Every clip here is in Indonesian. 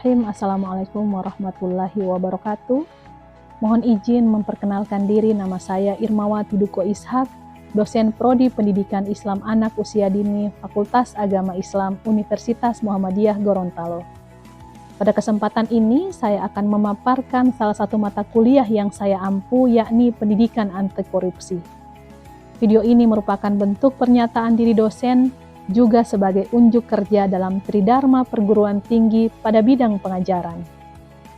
Bismillahirrahmanirrahim. Assalamualaikum warahmatullahi wabarakatuh. Mohon izin memperkenalkan diri, nama saya Irmawati Duko Ishak, dosen Prodi Pendidikan Islam Anak Usia Dini Fakultas Agama Islam Universitas Muhammadiyah Gorontalo. Pada kesempatan ini, saya akan memaparkan salah satu mata kuliah yang saya ampu, yakni Pendidikan Anti Korupsi. Video ini merupakan bentuk pernyataan diri dosen, juga sebagai unjuk kerja dalam Tridharma Perguruan Tinggi pada bidang pengajaran.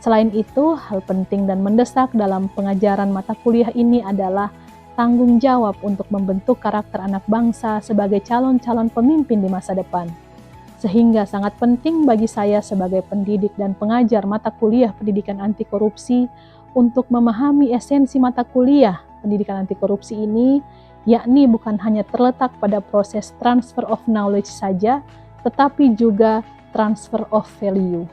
Selain itu, hal penting dan mendesak dalam pengajaran mata kuliah ini adalah tanggung jawab untuk membentuk karakter anak bangsa sebagai calon-calon pemimpin di masa depan. Sehingga sangat penting bagi saya sebagai pendidik dan pengajar mata kuliah pendidikan anti korupsi untuk memahami esensi mata kuliah pendidikan anti korupsi ini, yakni bukan hanya terletak pada proses transfer of knowledge saja, tetapi juga transfer of value.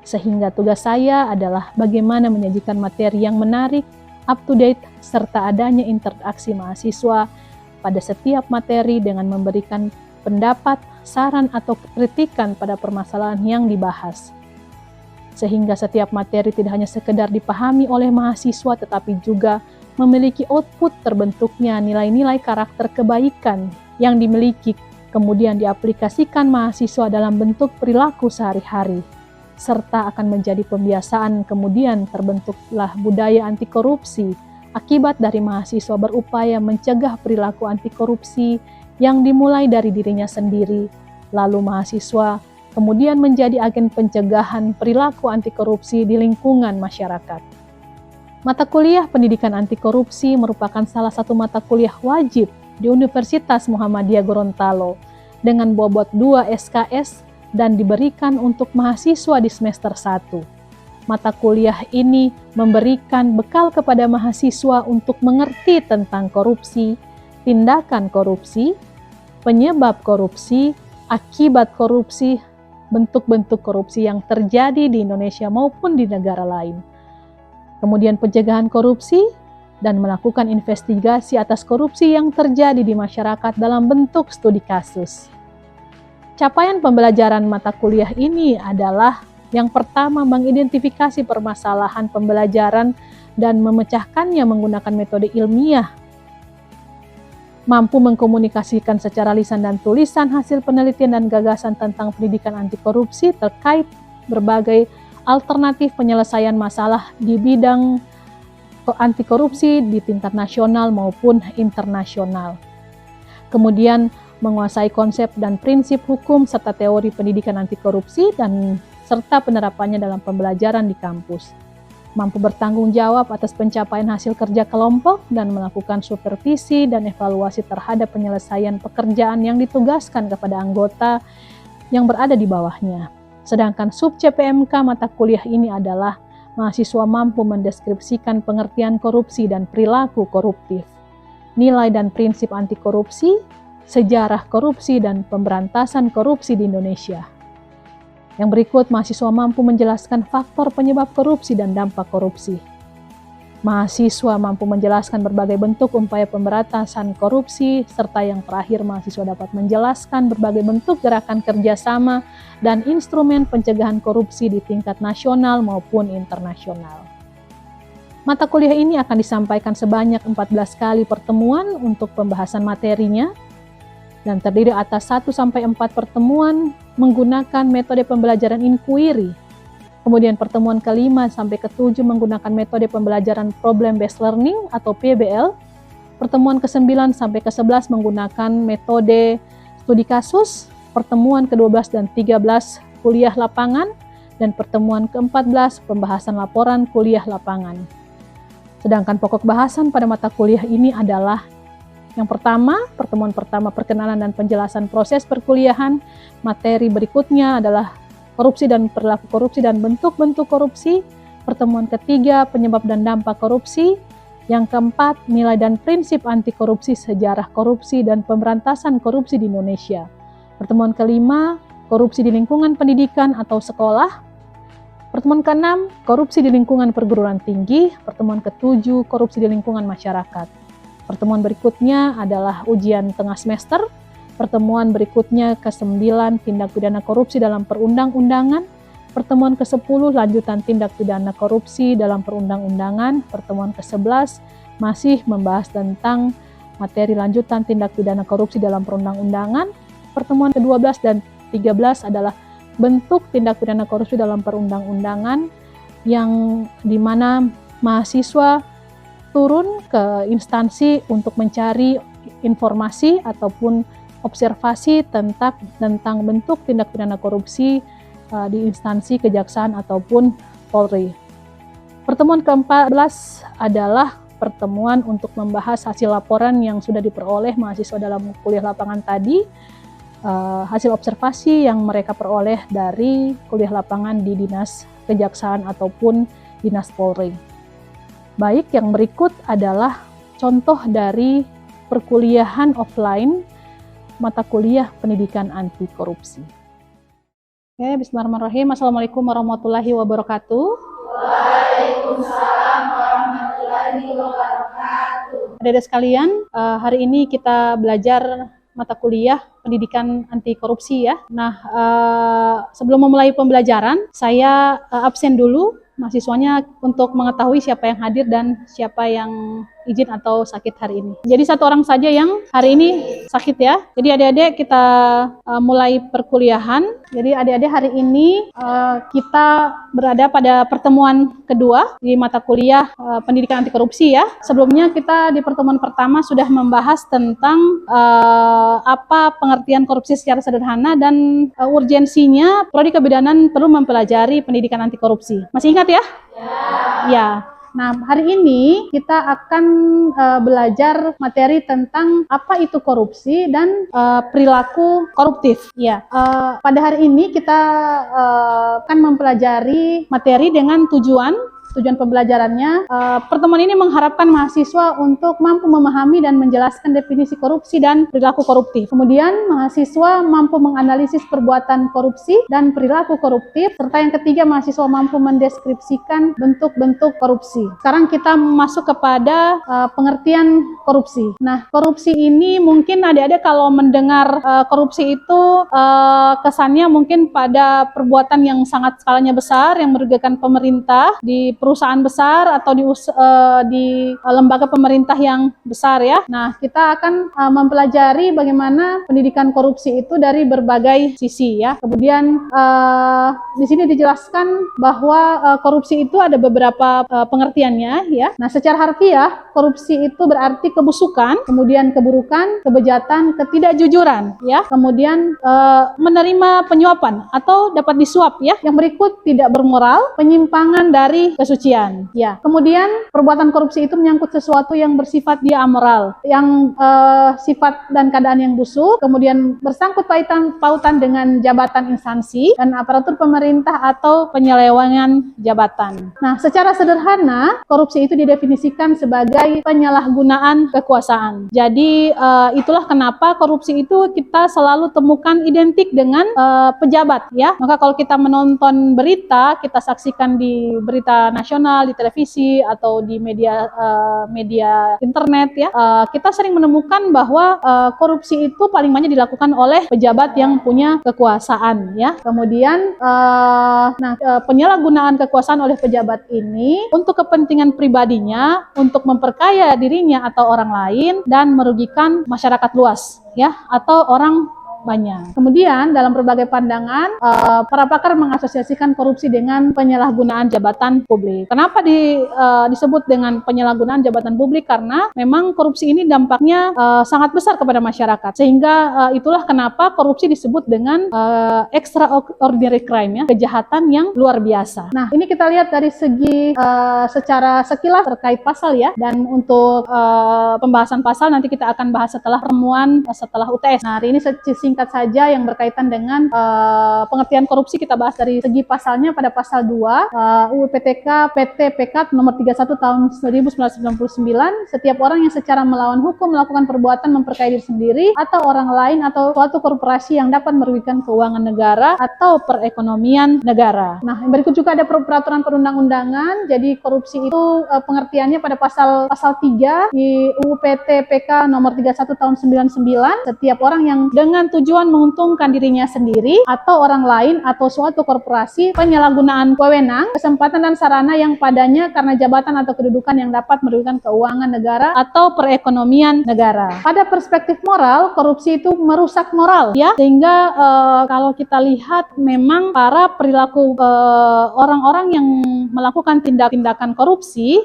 Sehingga tugas saya adalah bagaimana menyajikan materi yang menarik, up-to-date, serta adanya interaksi mahasiswa pada setiap materi dengan memberikan pendapat, saran, atau kritikan pada permasalahan yang dibahas. Sehingga setiap materi tidak hanya sekedar dipahami oleh mahasiswa, tetapi juga memiliki output terbentuknya nilai-nilai karakter kebaikan yang dimiliki, kemudian diaplikasikan mahasiswa dalam bentuk perilaku sehari-hari, serta akan menjadi pembiasaan, kemudian terbentuklah budaya anti korupsi akibat dari mahasiswa berupaya mencegah perilaku anti korupsi yang dimulai dari dirinya sendiri, lalu mahasiswa kemudian menjadi agen pencegahan perilaku anti korupsi di lingkungan masyarakat. Mata kuliah pendidikan anti korupsi merupakan salah satu mata kuliah wajib di Universitas Muhammadiyah Gorontalo dengan bobot 2 SKS dan diberikan untuk mahasiswa di semester 1. Mata kuliah ini memberikan bekal kepada mahasiswa untuk mengerti tentang korupsi, tindakan korupsi, penyebab korupsi, akibat korupsi, bentuk-bentuk korupsi yang terjadi di Indonesia maupun di negara lain. Kemudian pencegahan korupsi dan melakukan investigasi atas korupsi yang terjadi di masyarakat dalam bentuk studi kasus. Capaian pembelajaran mata kuliah ini adalah yang pertama, mengidentifikasi permasalahan pembelajaran dan memecahkannya menggunakan metode ilmiah, mampu mengkomunikasikan secara lisan dan tulisan hasil penelitian dan gagasan tentang pendidikan anti korupsi terkait berbagai alternatif penyelesaian masalah di bidang anti korupsi di tingkat nasional maupun internasional. Kemudian menguasai konsep dan prinsip hukum serta teori pendidikan anti korupsi dan serta penerapannya dalam pembelajaran di kampus. Mampu bertanggung jawab atas pencapaian hasil kerja kelompok dan melakukan supervisi dan evaluasi terhadap penyelesaian pekerjaan yang ditugaskan kepada anggota yang berada di bawahnya. Sedangkan sub CPMK mata kuliah ini adalah mahasiswa mampu mendeskripsikan pengertian korupsi dan perilaku koruptif, nilai dan prinsip anti korupsi, sejarah korupsi dan pemberantasan korupsi di Indonesia. Yang berikut, mahasiswa mampu menjelaskan faktor penyebab korupsi dan dampak korupsi. Mahasiswa mampu menjelaskan berbagai bentuk upaya pemberantasan korupsi, serta yang terakhir mahasiswa dapat menjelaskan berbagai bentuk gerakan kerjasama dan instrumen pencegahan korupsi di tingkat nasional maupun internasional. Mata kuliah ini akan disampaikan sebanyak 14 kali pertemuan untuk pembahasan materinya, dan terdiri atas 1-4 pertemuan menggunakan metode pembelajaran inquiry. Kemudian pertemuan ke-5 sampai ke-7 menggunakan metode pembelajaran problem based learning atau PBL. Pertemuan ke-9 sampai ke-11 menggunakan metode studi kasus. Pertemuan ke-12 dan 13 kuliah lapangan, dan pertemuan ke-14 pembahasan laporan kuliah lapangan. Sedangkan pokok bahasan pada mata kuliah ini adalah yang pertama, pertemuan pertama perkenalan dan penjelasan proses perkuliahan. Materi berikutnya adalah korupsi dan perilaku korupsi dan bentuk-bentuk korupsi. Pertemuan ketiga, penyebab dan dampak korupsi. Yang keempat, nilai dan prinsip anti korupsi, sejarah korupsi dan pemberantasan korupsi di Indonesia. Pertemuan kelima, korupsi di lingkungan pendidikan atau sekolah. Pertemuan keenam, korupsi di lingkungan perguruan tinggi. Pertemuan ketujuh, korupsi di lingkungan masyarakat. Pertemuan berikutnya adalah ujian tengah semester. Pertemuan berikutnya ke-9, tindak pidana korupsi dalam perundang-undangan. Pertemuan ke-10 lanjutan tindak pidana korupsi dalam perundang-undangan. Pertemuan ke-11 masih membahas tentang materi lanjutan tindak pidana korupsi dalam perundang-undangan. Pertemuan ke-12 dan 13 adalah bentuk tindak pidana korupsi dalam perundang-undangan, yang dimana mahasiswa turun ke instansi untuk mencari informasi ataupun observasi tentang bentuk tindak pidana korupsi di instansi kejaksaan ataupun Polri. Pertemuan ke-14 adalah pertemuan untuk membahas hasil laporan yang sudah diperoleh mahasiswa dalam kuliah lapangan tadi, hasil observasi yang mereka peroleh dari kuliah lapangan di Dinas Kejaksaan ataupun Dinas Polri. Baik, yang berikut adalah contoh dari perkuliahan offline mata kuliah pendidikan anti korupsi. Oke, bismillahirrahmanirrahim. Assalamualaikum warahmatullahi wabarakatuh. Waalaikumsalam warahmatullahi wabarakatuh. Adik-adik sekalian, hari ini kita belajar mata kuliah pendidikan anti korupsi ya. Nah, sebelum memulai pembelajaran, saya absen dulu mahasiswanya untuk mengetahui siapa yang hadir dan siapa yang izin atau sakit hari ini. Jadi satu orang saja yang hari ini sakit ya. Jadi adik-adik kita mulai perkuliahan. Jadi adik-adik hari ini kita berada pada pertemuan kedua di mata kuliah pendidikan anti korupsi ya. Sebelumnya kita di pertemuan pertama sudah membahas tentang apa pengertian korupsi secara sederhana dan urgensinya prodi kebidanan perlu mempelajari pendidikan anti korupsi. Masih ingat ya? Ya. Nah, hari ini kita akan belajar materi tentang apa itu korupsi dan perilaku koruptif. Ya, pada hari ini kita akan mempelajari materi dengan tujuan pembelajarannya. Pertemuan ini mengharapkan mahasiswa untuk mampu memahami dan menjelaskan definisi korupsi dan perilaku koruptif. Kemudian mahasiswa mampu menganalisis perbuatan korupsi dan perilaku koruptif. Serta yang ketiga, mahasiswa mampu mendeskripsikan bentuk-bentuk korupsi. Sekarang kita masuk kepada pengertian korupsi. Nah, korupsi ini mungkin adik-adik kalau mendengar korupsi itu kesannya mungkin pada perbuatan yang sangat skalanya besar yang merugikan pemerintah di perusahaan besar atau di lembaga pemerintah yang besar ya. Nah, kita akan mempelajari bagaimana pendidikan korupsi itu dari berbagai sisi ya. Kemudian di sini dijelaskan bahwa korupsi itu ada beberapa pengertiannya ya. Nah, secara harfiah korupsi itu berarti kebusukan, kemudian keburukan, kebejatan, ketidakjujuran ya. Kemudian menerima penyuapan atau dapat disuap ya. Yang berikut tidak bermoral, penyimpangan dari kesucian. Ya, kemudian perbuatan korupsi itu menyangkut sesuatu yang bersifat dia amoral, yang sifat dan keadaan yang busuk, kemudian bersangkut pautan dengan jabatan instansi dan aparatur pemerintah atau penyelewengan jabatan. Nah, secara sederhana, korupsi itu didefinisikan sebagai penyalahgunaan kekuasaan. Jadi itulah kenapa korupsi itu kita selalu temukan identik dengan pejabat ya. Maka kalau kita menonton berita, kita saksikan di berita nasional, di televisi atau di media internet ya, kita sering menemukan bahwa korupsi itu paling banyak dilakukan oleh pejabat yang punya kekuasaan ya. Kemudian penyalahgunaan kekuasaan oleh pejabat ini untuk kepentingan pribadinya, untuk memperkaya dirinya atau orang lain dan merugikan masyarakat luas ya atau orang banyak. Kemudian dalam berbagai pandangan, para pakar mengasosiasikan korupsi dengan penyalahgunaan jabatan publik. Kenapa disebut dengan penyalahgunaan jabatan publik? Karena memang korupsi ini dampaknya sangat besar kepada masyarakat. Sehingga itulah kenapa korupsi disebut dengan extraordinary crime ya, kejahatan yang luar biasa. Nah, ini kita lihat dari segi secara sekilas terkait pasal ya. Dan untuk pembahasan pasal nanti kita akan bahas setelah pertemuan setelah UTS. Nah, hari ini singkat saja yang berkaitan dengan pengertian korupsi kita bahas dari segi pasalnya. Pada pasal 2 UU PTK PT PK nomor 31 tahun 1999, setiap orang yang secara melawan hukum melakukan perbuatan memperkaya diri sendiri atau orang lain atau suatu korporasi yang dapat merugikan keuangan negara atau perekonomian negara. Nah, yang berikut juga ada peraturan perundang-undangan. Jadi korupsi itu pengertiannya pada pasal 3 di UU PT PK nomor 31 tahun 99, setiap orang yang dengan tujuan bertujuan menguntungkan dirinya sendiri atau orang lain atau suatu korporasi, penyalahgunaan wewenang, kesempatan dan sarana yang padanya karena jabatan atau kedudukan yang dapat merugikan keuangan negara atau perekonomian negara. Pada perspektif moral, korupsi itu merusak moral, ya, sehingga kalau kita lihat memang para perilaku orang-orang yang melakukan tindakan korupsi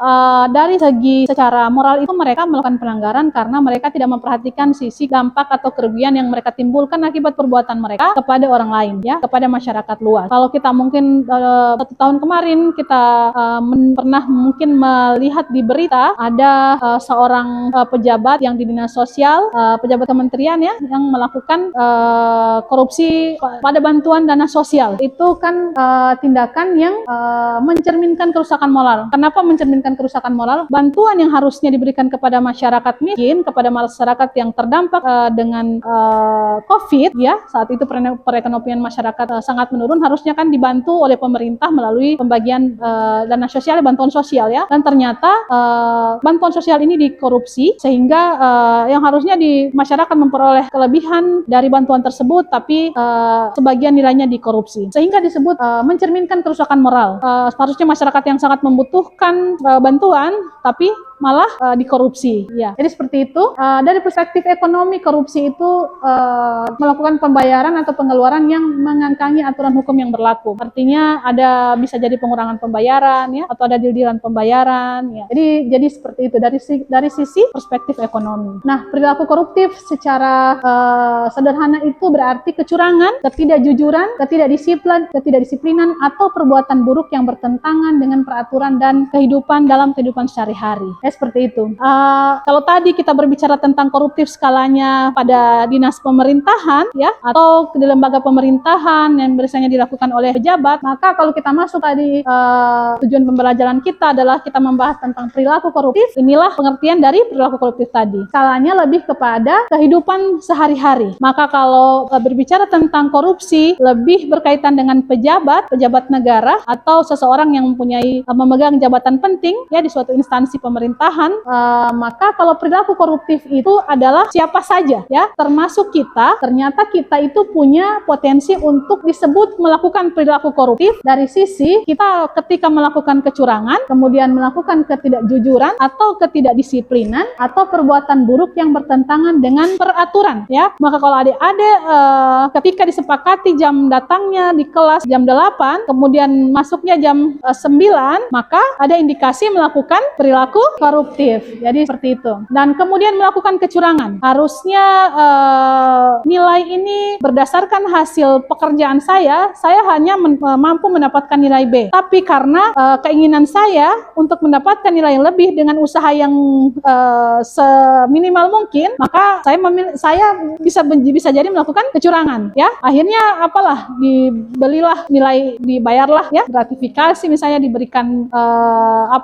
dari segi secara moral itu mereka melakukan pelanggaran karena mereka tidak memperhatikan sisi dampak atau kerugian yang mereka timbulkan akibat perbuatan mereka kepada orang lain, ya, kepada masyarakat luas. Kalau kita mungkin 1 tahun kemarin kita pernah mungkin melihat di berita ada seorang pejabat yang di dinas sosial, pejabat kementerian, ya, yang melakukan korupsi pada bantuan dana sosial. Itu kan tindakan yang mencerminkan kerusakan moral. Kenapa mencerminkan kerusakan moral? Bantuan yang harusnya diberikan kepada masyarakat miskin, kepada masyarakat yang terdampak dengan COVID, ya, saat itu perekonomian masyarakat sangat menurun, harusnya kan dibantu oleh pemerintah melalui pembagian dana sosial, bantuan sosial, ya, dan ternyata bantuan sosial ini dikorupsi sehingga yang harusnya di masyarakat memperoleh kelebihan dari bantuan tersebut, tapi sebagian nilainya dikorupsi, sehingga disebut mencerminkan kerusakan moral. Harusnya masyarakat yang sangat membutuhkan bantuan, tapi malah dikorupsi, ya. Jadi seperti itu. Dari perspektif ekonomi, korupsi itu melakukan pembayaran atau pengeluaran yang mengangkangi aturan hukum yang berlaku. Artinya ada bisa jadi pengurangan pembayaran, ya, atau ada deal-dealan pembayaran, ya. Jadi seperti itu dari sisi perspektif ekonomi. Nah, perilaku koruptif secara sederhana itu berarti kecurangan, ketidakjujuran, ketidakdisiplinan atau perbuatan buruk yang bertentangan dengan peraturan dan kehidupan dalam kehidupan sehari-hari. Seperti itu. Kalau tadi kita berbicara tentang koruptif skalanya pada dinas pemerintahan, ya, atau di lembaga pemerintahan yang biasanya dilakukan oleh pejabat, maka kalau kita masuk tadi tujuan pembelajaran kita adalah kita membahas tentang perilaku koruptif. Inilah pengertian dari perilaku koruptif tadi. Skalanya lebih kepada kehidupan sehari-hari. Maka kalau berbicara tentang korupsi lebih berkaitan dengan pejabat negara atau seseorang yang memegang jabatan penting, ya, di suatu instansi pemerintahan, maka kalau perilaku koruptif itu adalah siapa saja, ya, termasuk kita. Ternyata kita itu punya potensi untuk disebut melakukan perilaku koruptif dari sisi kita ketika melakukan kecurangan, kemudian melakukan ketidakjujuran atau ketidakdisiplinan atau perbuatan buruk yang bertentangan dengan peraturan, ya. Maka kalau adik-adik ketika disepakati jam datangnya di kelas jam 8, kemudian masuknya jam 9, maka ada indikasi melakukan perilaku koruptif. Jadi seperti itu. Dan kemudian melakukan kecurangan. Harusnya nilai ini berdasarkan hasil pekerjaan saya hanya mampu mendapatkan nilai B. Tapi karena keinginan saya untuk mendapatkan nilai yang lebih dengan usaha yang seminimal mungkin, maka saya bisa jadi melakukan kecurangan, ya. Akhirnya apalah, dibelilah nilai, dibayarlah, ya, gratifikasi misalnya, diberikan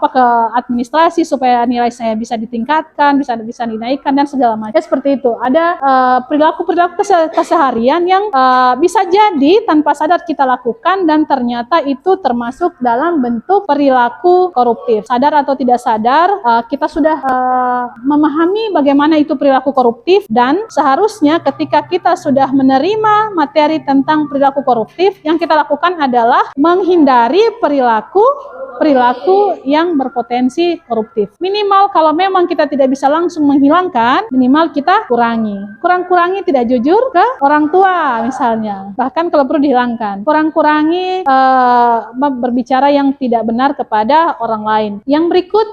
ke administrasi supaya nilai saya bisa ditingkatkan, bisa dinaikkan dan segala macam. Seperti itu. Ada perilaku-perilaku keseharian yang bisa jadi tanpa sadar kita lakukan dan ternyata itu termasuk dalam bentuk perilaku koruptif. Sadar atau tidak sadar, kita sudah memahami bagaimana itu perilaku koruptif, dan seharusnya ketika kita sudah menerima materi tentang perilaku koruptif, yang kita lakukan adalah menghindari perilaku yang berpotensi koruptif. Minimal kalau memang kita tidak bisa langsung menghilangkan, minimal kita kurangi tidak jujur ke orang tua misalnya, bahkan kalau perlu dihilangkan. Kurangi berbicara yang tidak benar kepada orang lain. Yang berikut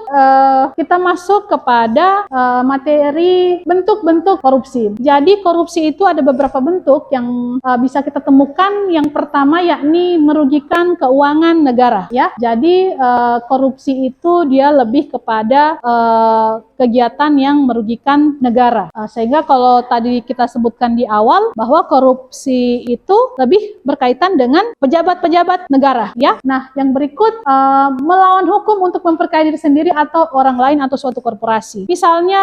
kita masuk kepada materi bentuk-bentuk korupsi. Jadi korupsi itu ada beberapa bentuk yang bisa kita temukan. Yang pertama yakni merugikan keuangan negara, ya. Jadi korupsi itu dia lebih kepada kegiatan yang merugikan negara. Sehingga kalau tadi kita sebutkan di awal bahwa korupsi itu lebih berkaitan dengan pejabat-pejabat negara, ya. Nah, yang berikut melawan hukum untuk memperkaya diri sendiri atau orang lain atau suatu korporasi. Misalnya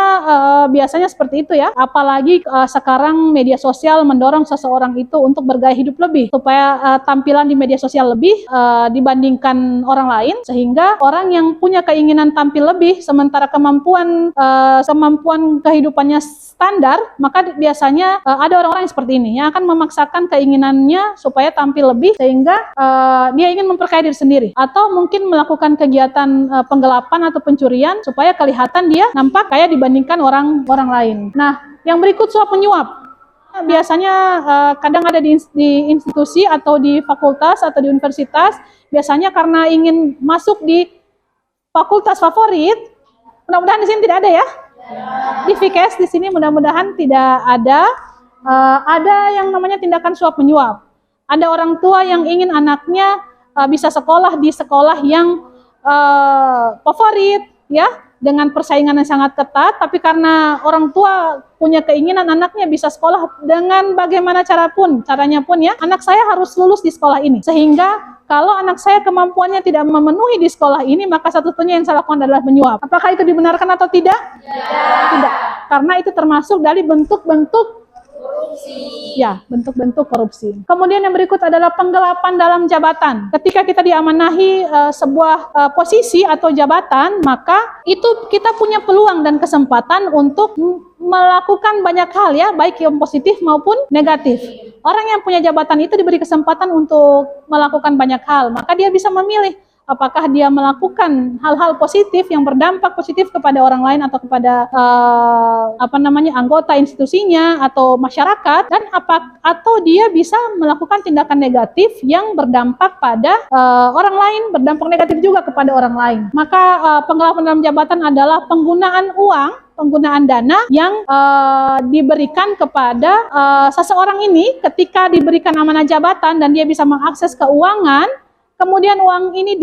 biasanya seperti itu, ya. Apalagi sekarang media sosial mendorong seseorang itu untuk bergaya hidup lebih supaya tampilan di media sosial lebih dibandingkan orang lain, sehingga orang yang punya keinginan tampil lebih sementara kemampuan kemampuan kehidupannya standar, maka biasanya ada orang-orang yang seperti ini yang akan memaksakan keinginannya supaya tampil lebih sehingga dia ingin memperkaya diri sendiri, atau mungkin melakukan kegiatan penggelapan atau pencurian supaya kelihatan dia nampak kaya dibandingkan orang lain. Nah, yang berikut suap menyuap. Biasanya kadang ada di institusi atau di fakultas atau di universitas, biasanya karena ingin masuk di fakultas favorit. Mudah-mudahan di sini tidak ada ya. Di FIKES di sini mudah-mudahan tidak ada. Ada yang namanya tindakan suap menyuap. Ada orang tua yang ingin anaknya bisa sekolah di sekolah yang favorit, ya, dengan persaingan yang sangat ketat, tapi karena orang tua punya keinginan anaknya bisa sekolah dengan bagaimana caranya pun ya, anak saya harus lulus di sekolah ini. Sehingga kalau anak saya kemampuannya tidak memenuhi di sekolah ini, maka satu-satunya yang saya lakukan adalah menyuap. Apakah itu dibenarkan atau tidak? Tidak. Karena itu termasuk dari bentuk-bentuk korupsi. Ya, bentuk-bentuk korupsi. Kemudian yang berikut adalah penggelapan dalam jabatan. Ketika kita diamanahi sebuah posisi atau jabatan, maka itu kita punya peluang dan kesempatan untuk melakukan banyak hal ya, baik yang positif maupun negatif. Orang yang punya jabatan itu diberi kesempatan untuk melakukan banyak hal, maka dia bisa memilih apakah dia melakukan hal-hal positif yang berdampak positif kepada orang lain atau kepada anggota institusinya atau masyarakat, dan atau dia bisa melakukan tindakan negatif yang berdampak pada orang lain, berdampak negatif juga kepada orang lain. Maka penggelapan dalam jabatan adalah penggunaan uang, penggunaan dana yang diberikan kepada seseorang ini ketika diberikan amanah jabatan dan dia bisa mengakses keuangan. Kemudian uang ini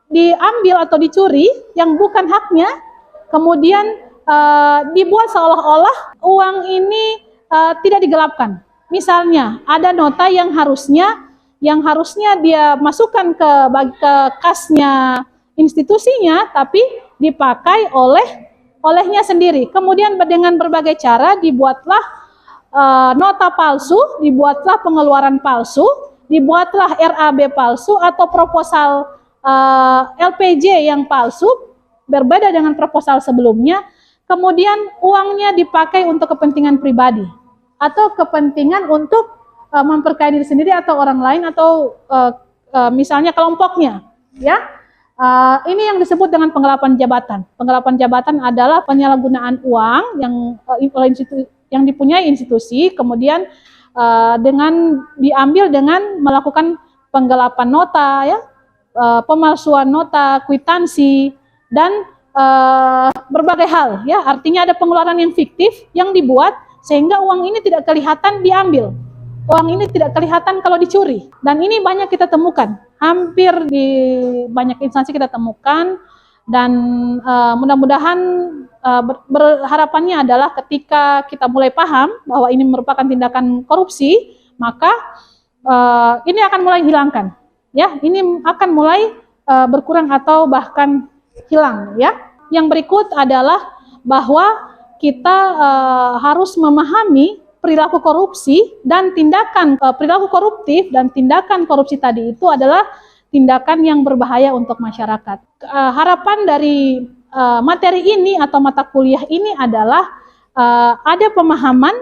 diambil atau dicuri yang bukan haknya, kemudian dibuat seolah-olah uang ini tidak digelapkan. Misalnya ada nota yang harusnya dia masukkan ke kasnya institusinya, tapi dipakai olehnya sendiri. Kemudian dengan berbagai cara dibuatlah nota palsu, dibuatlah pengeluaran palsu, dibuatlah RAB palsu atau proposal LPJ yang palsu, berbeda dengan proposal sebelumnya. Kemudian uangnya dipakai untuk kepentingan pribadi atau kepentingan untuk memperkaya diri sendiri atau orang lain atau misalnya kelompoknya, ya. Ini yang disebut dengan penggelapan jabatan. Penggelapan jabatan adalah penyalahgunaan uang yang dipunyai institusi, kemudian dengan diambil dengan melakukan penggelapan nota, ya, pemalsuan nota, kwitansi, dan berbagai hal, ya. Artinya ada pengeluaran yang fiktif yang dibuat sehingga uang ini tidak kelihatan diambil, uang ini tidak kelihatan kalau dicuri. Dan ini banyak kita temukan, hampir di banyak instansi kita temukan, dan mudah-mudahan berharapannya adalah ketika kita mulai paham bahwa ini merupakan tindakan korupsi, maka ini akan mulai hilangkan, ya. Ini akan mulai berkurang atau bahkan hilang, ya. Yang berikut adalah bahwa kita harus memahami perilaku korupsi dan tindakan perilaku koruptif dan tindakan korupsi tadi itu adalah tindakan yang berbahaya untuk masyarakat. Harapan dari materi ini atau mata kuliah ini adalah ada pemahaman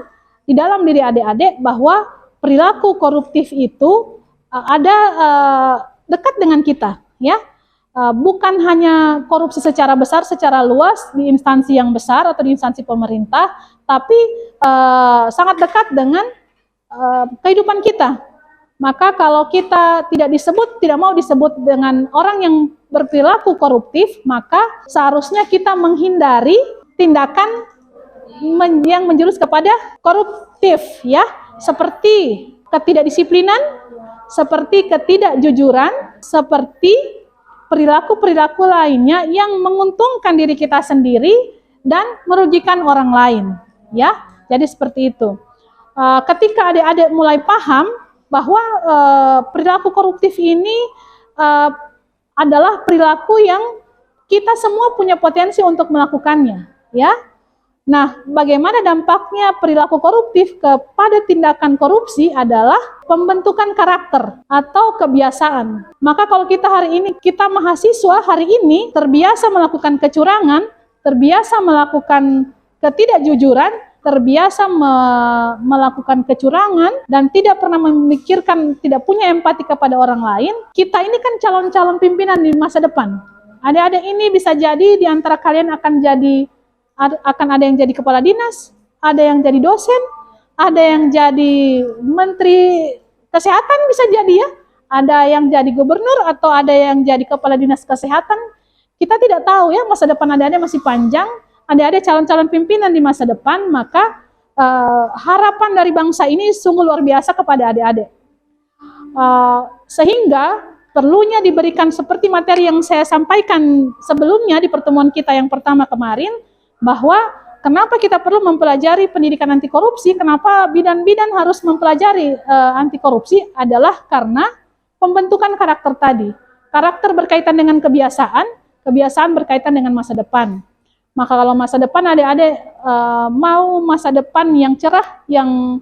di dalam diri adik-adik bahwa perilaku koruptif itu ada dekat dengan kita, ya. Bukan hanya korupsi secara besar, secara luas di instansi yang besar atau di instansi pemerintah, tapi sangat dekat dengan kehidupan kita. Maka kalau kita tidak mau disebut dengan orang yang berperilaku koruptif, maka seharusnya kita menghindari tindakan yang menjurus kepada koruptif, ya, seperti ketidakdisiplinan, seperti ketidakjujuran, seperti perilaku-perilaku lainnya yang menguntungkan diri kita sendiri dan merugikan orang lain, ya. Jadi seperti itu. Ketika adik-adik mulai paham bahwa perilaku koruptif ini adalah perilaku yang kita semua punya potensi untuk melakukannya, ya. Nah, bagaimana dampaknya perilaku koruptif kepada tindakan korupsi adalah pembentukan karakter atau kebiasaan. Maka kalau kita hari ini, kita mahasiswa hari ini terbiasa melakukan kecurangan, terbiasa melakukan ketidakjujuran, terbiasa melakukan kecurangan, dan tidak pernah memikirkan, tidak punya empati kepada orang lain, kita ini kan calon-calon pimpinan di masa depan. Adik-adik ini bisa jadi di antara kalian akan ada yang jadi kepala dinas, ada yang jadi dosen, ada yang jadi menteri kesehatan bisa jadi ya, ada yang jadi gubernur atau ada yang jadi kepala dinas kesehatan. Kita tidak tahu ya, masa depan adik-adik masih panjang. Adik-adik calon-calon pimpinan di masa depan, maka harapan dari bangsa ini sungguh luar biasa kepada adik-adik. Sehingga perlunya diberikan seperti materi yang saya sampaikan sebelumnya di pertemuan kita yang pertama kemarin, bahwa kenapa kita perlu mempelajari pendidikan anti korupsi, kenapa bidan-bidan harus mempelajari anti korupsi, adalah karena pembentukan karakter tadi. Karakter berkaitan dengan kebiasaan, kebiasaan berkaitan dengan masa depan. Maka kalau masa depan adik-adik mau masa depan yang cerah, yang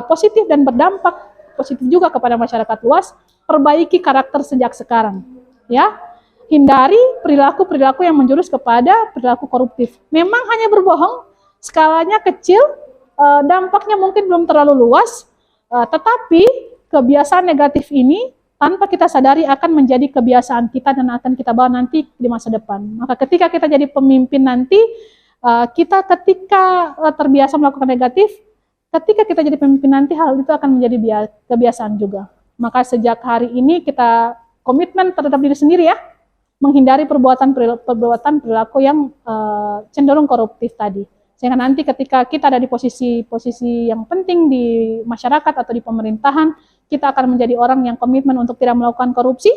positif dan berdampak positif juga kepada masyarakat luas, perbaiki karakter sejak sekarang. Ya, hindari perilaku-perilaku yang menjurus kepada perilaku koruptif. Memang hanya berbohong, skalanya kecil, dampaknya mungkin belum terlalu luas, tetapi kebiasaan negatif ini tanpa kita sadari akan menjadi kebiasaan kita dan akan kita bawa nanti di masa depan. Maka ketika kita jadi pemimpin nanti, kita ketika terbiasa melakukan negatif, ketika kita jadi pemimpin nanti hal itu akan menjadi kebiasaan juga. Maka sejak hari ini kita komitmen terhadap diri sendiri ya, menghindari perbuatan perilaku yang cenderung koruptif tadi. Sehingga nanti ketika kita ada di posisi yang penting di masyarakat atau di pemerintahan, kita akan menjadi orang yang komitmen untuk tidak melakukan korupsi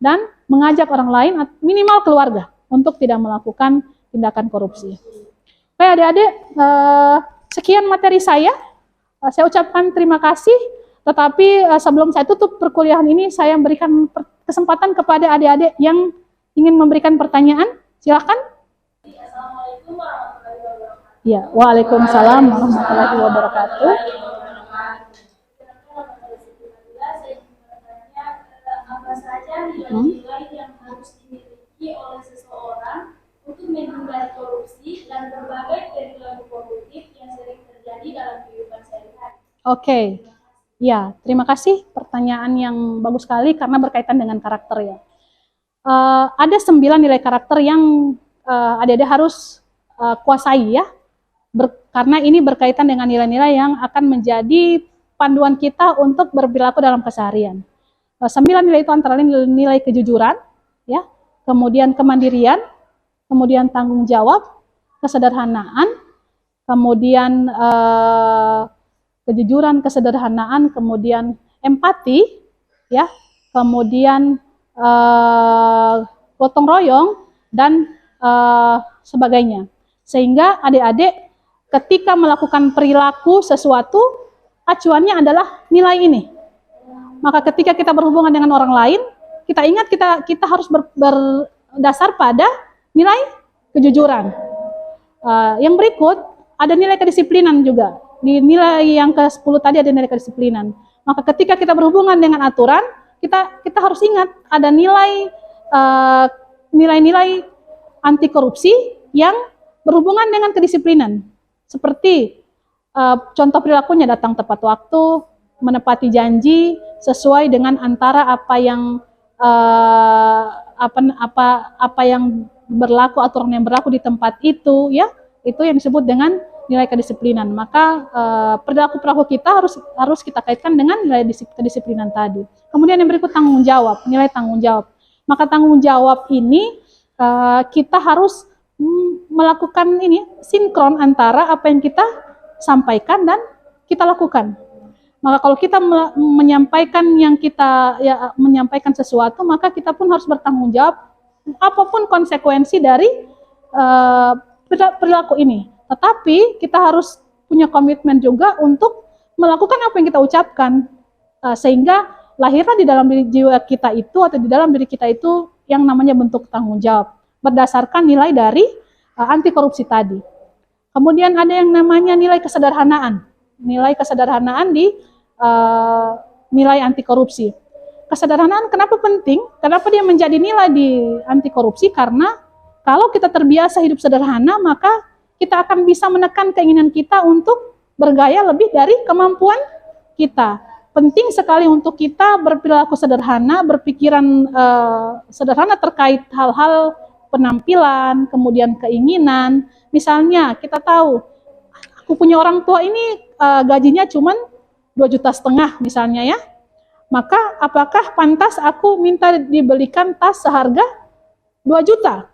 dan mengajak orang lain, minimal keluarga, untuk tidak melakukan tindakan korupsi. Oke adik-adik, sekian materi saya. Saya ucapkan terima kasih, tetapi sebelum saya tutup perkuliahan ini, saya memberikan kesempatan kepada adik-adik yang ingin memberikan pertanyaan. Silakan. Assalamualaikum warahmatullahi wabarakatuh. Ya, waalaikumsalam warahmatullahi wabarakatuh. Apa saja nilai-nilai yang harus dimiliki oleh seseorang untuk menghindari korupsi dan berbagai perilaku koruptif yang sering terjadi dalam kehidupan sehari-hari. Oke, ya terima kasih, pertanyaan yang bagus sekali karena berkaitan dengan karakter ya. Ada 9 nilai karakter yang adik-adik harus kuasai ya, karena ini berkaitan dengan nilai-nilai yang akan menjadi panduan kita untuk berperilaku dalam keseharian. 9 nilai itu antara lain nilai kejujuran, ya, kemudian kemandirian, kemudian tanggung jawab, kesederhanaan, kemudian kejujuran, kesederhanaan, kemudian empati, ya, kemudian gotong royong dan sebagainya. Sehingga adik-adik ketika melakukan perilaku sesuatu, acuannya adalah nilai ini. Maka ketika kita berhubungan dengan orang lain, kita ingat kita harus berdasar pada nilai kejujuran. Yang berikut ada nilai kedisiplinan juga. Di nilai yang ke-10 tadi ada nilai kedisiplinan. Maka ketika kita berhubungan dengan aturan, kita harus ingat ada nilai-nilai anti korupsi yang berhubungan dengan kedisiplinan. Seperti contoh perilakunya datang tepat waktu, menepati janji sesuai dengan antara apa yang berlaku, aturan yang berlaku di tempat itu, ya, itu yang disebut dengan nilai kedisiplinan. Maka perilaku kita harus kita kaitkan dengan nilai kedisiplinan tadi. Kemudian yang berikut tanggung jawab, nilai tanggung jawab. Maka tanggung jawab ini kita harus melakukan ini sinkron antara apa yang kita sampaikan dan kita lakukan. Maka kalau kita menyampaikan sesuatu, maka kita pun harus bertanggung jawab apapun konsekuensi dari perilaku ini. Tetapi kita harus punya komitmen juga untuk melakukan apa yang kita ucapkan, sehingga lahirlah di dalam diri jiwa kita itu atau di dalam diri kita itu yang namanya bentuk tanggung jawab berdasarkan nilai dari anti korupsi tadi. Kemudian ada yang namanya nilai kesederhanaan. Nilai kesederhanaan di nilai anti korupsi. Kesederhanaan kenapa penting? Kenapa dia menjadi nilai di anti korupsi? Karena Kalau kita terbiasa hidup sederhana, maka kita akan bisa menekan keinginan kita untuk bergaya lebih dari kemampuan kita. Penting sekali untuk kita berperilaku sederhana, berpikiran sederhana terkait hal-hal penampilan, kemudian keinginan. Misalnya kita tahu, aku punya orang tua ini gajinya cuma 2,5 juta misalnya ya. Maka apakah pantas aku minta dibelikan tas seharga 2 juta?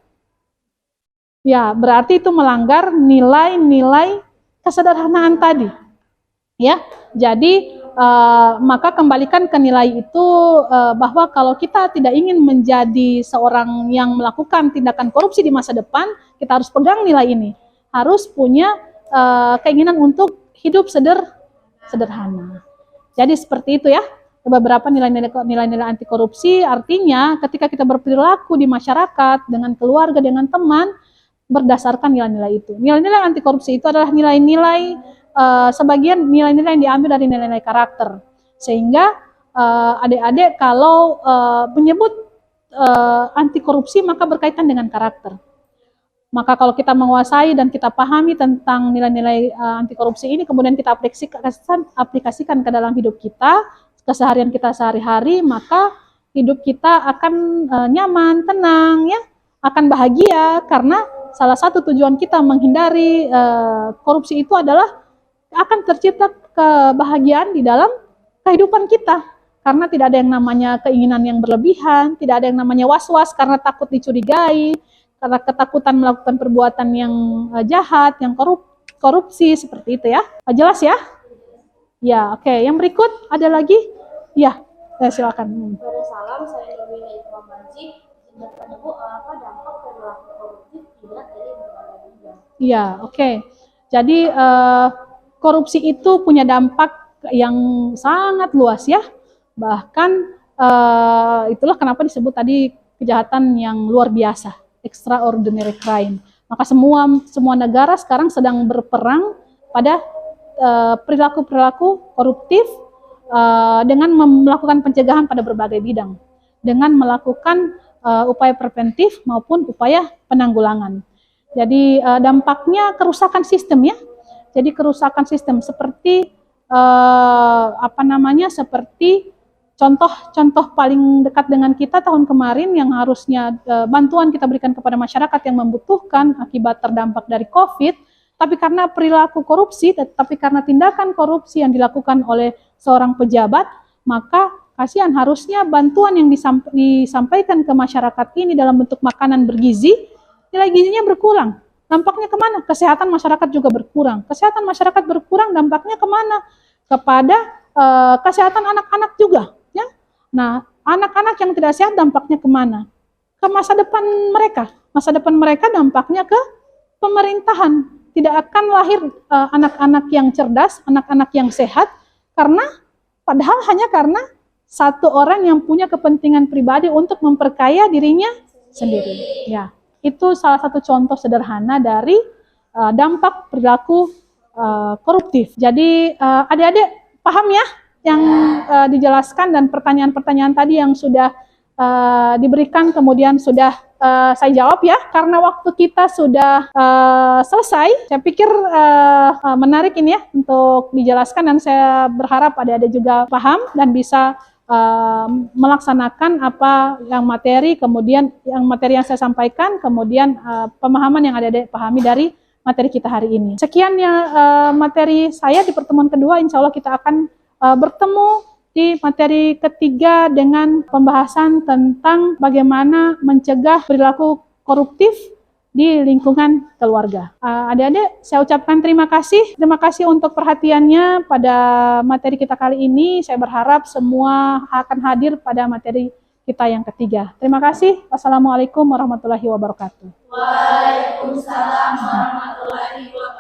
Ya, berarti itu melanggar nilai-nilai kesederhanaan tadi. Ya, jadi maka kembalikan ke nilai itu, bahwa kalau kita tidak ingin menjadi seorang yang melakukan tindakan korupsi di masa depan, kita harus pegang nilai ini. Harus punya keinginan untuk hidup sederhana. Jadi seperti itu ya. Beberapa nilai-nilai anti korupsi, artinya ketika kita berperilaku di masyarakat, dengan keluarga, dengan teman, berdasarkan nilai-nilai itu. Nilai-nilai anti korupsi itu adalah nilai-nilai, sebagian nilai-nilai yang diambil dari nilai-nilai karakter. Sehingga adik-adik kalau menyebut anti korupsi maka berkaitan dengan karakter. Maka kalau kita menguasai dan kita pahami tentang nilai-nilai anti korupsi ini, kemudian kita aplikasikan ke dalam hidup kita, keseharian kita sehari-hari, maka hidup kita akan nyaman, tenang, ya, akan bahagia, karena salah satu tujuan kita menghindari korupsi itu adalah akan tercipta kebahagiaan di dalam kehidupan kita. Karena tidak ada yang namanya keinginan yang berlebihan, tidak ada yang namanya was-was karena takut dicurigai, karena ketakutan melakukan perbuatan yang jahat, yang korupsi, seperti itu ya. Jelas ya? Ya, oke. Yang berikut ada lagi? Ya, silakan. Pada salam, saya Domina Ikram Banci. Menurut Bu, apa dampak perilaku koruptif dilihat dari berbagai bidang? Ya, oke. Jadi korupsi itu punya dampak yang sangat luas ya. Bahkan itulah kenapa disebut tadi kejahatan yang luar biasa, extraordinary crime. Maka semua negara sekarang sedang berperang pada perilaku-perilaku koruptif dengan melakukan pencegahan pada berbagai bidang, dengan melakukan upaya preventif maupun upaya penanggulangan. Jadi dampaknya kerusakan sistem ya. Jadi kerusakan sistem seperti seperti contoh paling dekat dengan kita tahun kemarin yang harusnya bantuan kita berikan kepada masyarakat yang membutuhkan akibat terdampak dari COVID, tapi karena perilaku korupsi, tapi karena tindakan korupsi yang dilakukan oleh seorang pejabat, maka kasihan, harusnya bantuan yang disampaikan ke masyarakat ini dalam bentuk makanan bergizi, nilai gizinya berkurang. Dampaknya kemana? Kesehatan masyarakat juga berkurang. Kesehatan masyarakat berkurang, dampaknya kemana? Kepada kesehatan anak-anak juga. Ya? Nah, anak-anak yang tidak sehat dampaknya kemana? Ke masa depan mereka. Masa depan mereka dampaknya ke pemerintahan. Tidak akan lahir anak-anak yang cerdas, anak-anak yang sehat, padahal hanya karena satu orang yang punya kepentingan pribadi untuk memperkaya dirinya sendiri. Ya, itu salah satu contoh sederhana dari dampak perilaku koruptif. Jadi adik-adik paham ya yang dijelaskan dan pertanyaan-pertanyaan tadi yang sudah diberikan kemudian sudah saya jawab ya, karena waktu kita sudah selesai. Saya pikir menarik ini ya untuk dijelaskan, dan saya berharap adik-adik juga paham dan bisa melaksanakan apa yang materi, kemudian yang materi yang saya sampaikan, kemudian pemahaman yang adik-adik pahami dari materi kita hari ini. Sekian ya materi saya di pertemuan kedua. Insya Allah kita akan bertemu di materi ketiga dengan pembahasan tentang bagaimana mencegah perilaku koruptif di lingkungan keluarga. Adik-adik, saya ucapkan terima kasih. Terima kasih untuk perhatiannya pada materi kita kali ini. Saya berharap semua akan hadir pada materi kita yang ketiga. Terima kasih. Wassalamualaikum warahmatullahi wabarakatuh. Waalaikumsalam warahmatullahi wabarakatuh.